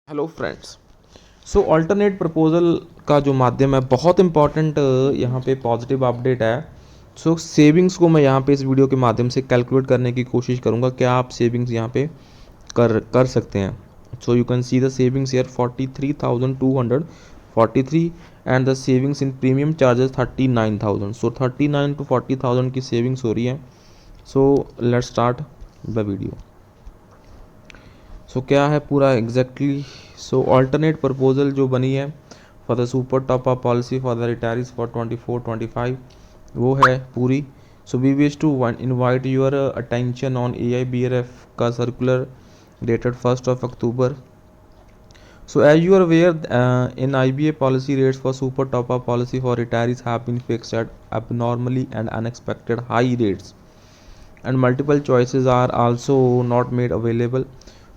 Hello friends. So alternate proposal का जो माध्यम है बहुत इंपॉर्टेंट यहाँ पे पॉजिटिव अपडेट है। सो सेविंग्स को मैं यहाँ पे इस वीडियो के माध्यम से कैलकुलेट करने की कोशिश करूँगा क्या आप सेविंग्स यहाँ पे कर सकते हैं। So you can see the savings year 43,243 and the savings in premium charges 39,000। So 39 to 40,000 की सेविंग्स हो रही है। So let's start the video. सो क्या है पूरा एग्जैक्टली। सो अल्टरनेट प्रपोजल जो बनी है for the super top up policy for the retirees for 24-25 वो है पूरी। So we wish to invite your attention on AIBRF का circular dated 1 October. So as you are aware, in IBA policy rates for super top up policy for retirees have been fixed at abnormally and unexpected high rates, and multiple choices are also not made available.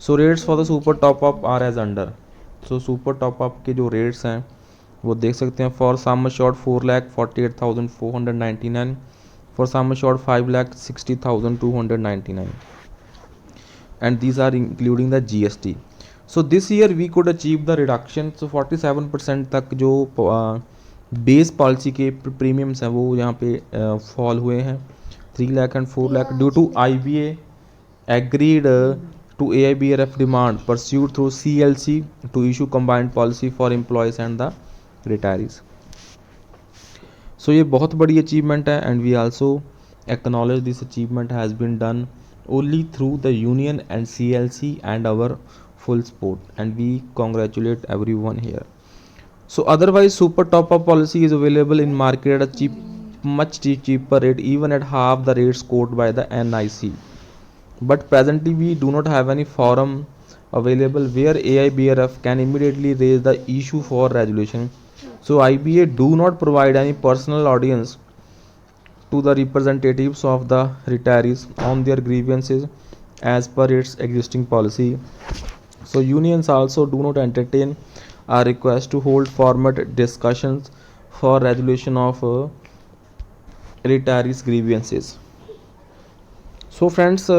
So rates for the super top up are as under. So super top up के जो rates हैं वो देख सकते हैं। For sum assured 4,48,499, for sum assured 5,60,299, and these are including the GST. So this year we could achieve the reduction. So 47% तक जो base policy के प्रीमियम्स हैं वो यहाँ पे फॉल हुए हैं 3 lakh and 4 lakh due to IBA agreed to AIBRF demand pursued through CLC to issue combined policy for employees and the retirees. So ये बहुत बड़ी अचीवमेंट है and we also acknowledge this achievement has been done only through the union and CLC and our full support, and we congratulate everyone here. So otherwise super top up policy is available in market at a much cheaper rate, even at half the rates quoted by the NIC. But presently we do not have any forum available where AIBRF can immediately raise the issue for resolution. So IBA do not provide any personal audience to the representatives of the retirees on their grievances as per its existing policy. So unions also do not entertain a request to hold formal discussions for resolution of retirees grievances. So friends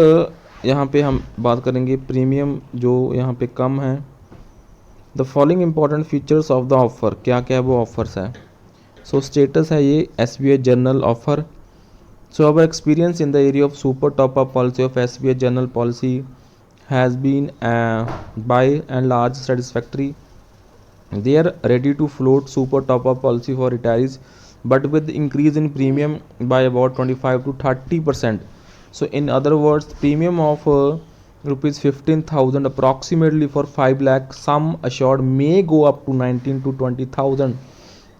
यहाँ पे हम बात करेंगे premium जो यहाँ पे कम है। The following important features of the offer, क्या क्या वो ऑफर्स है। सो स्टेटस है ये SBI general offer. So our experience in the area of super top up policy of SBI general policy has been by and large satisfactory. They are ready to float super top up policy for retirees, but with increase in premium by about 25 to 30%. So in other words, premium of rupees 15,000 approximately for 5 lakh sum assured may go up to 19 to 20,000.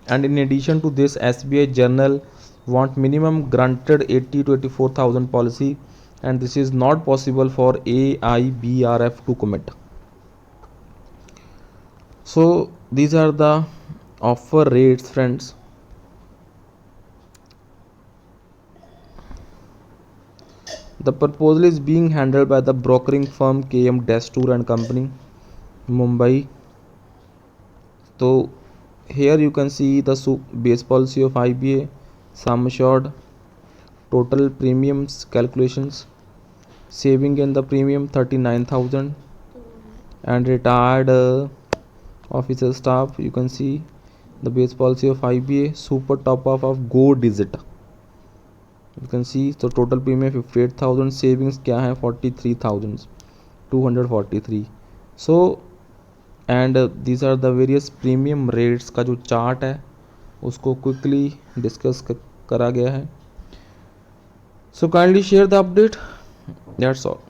And in addition to this, SBI General want minimum granted 80 to 84,000 policy, and this is not possible for AIBRF to commit. So these are the offer rates, friends. The proposal is being handled by the brokering firm KM Destour and Company, Mumbai. So here you can see the base policy of IBA, sum assured, total premiums calculations, saving in the premium 39,000, and retired officer staff. You can see the base policy of IBA, super top up of Go Digit. You can see so total premium 58,000, savings क्या है 43,243. So and these are the various premium rates का जो chart है उसको quickly discuss करा गया है. So kindly share the update. That's all.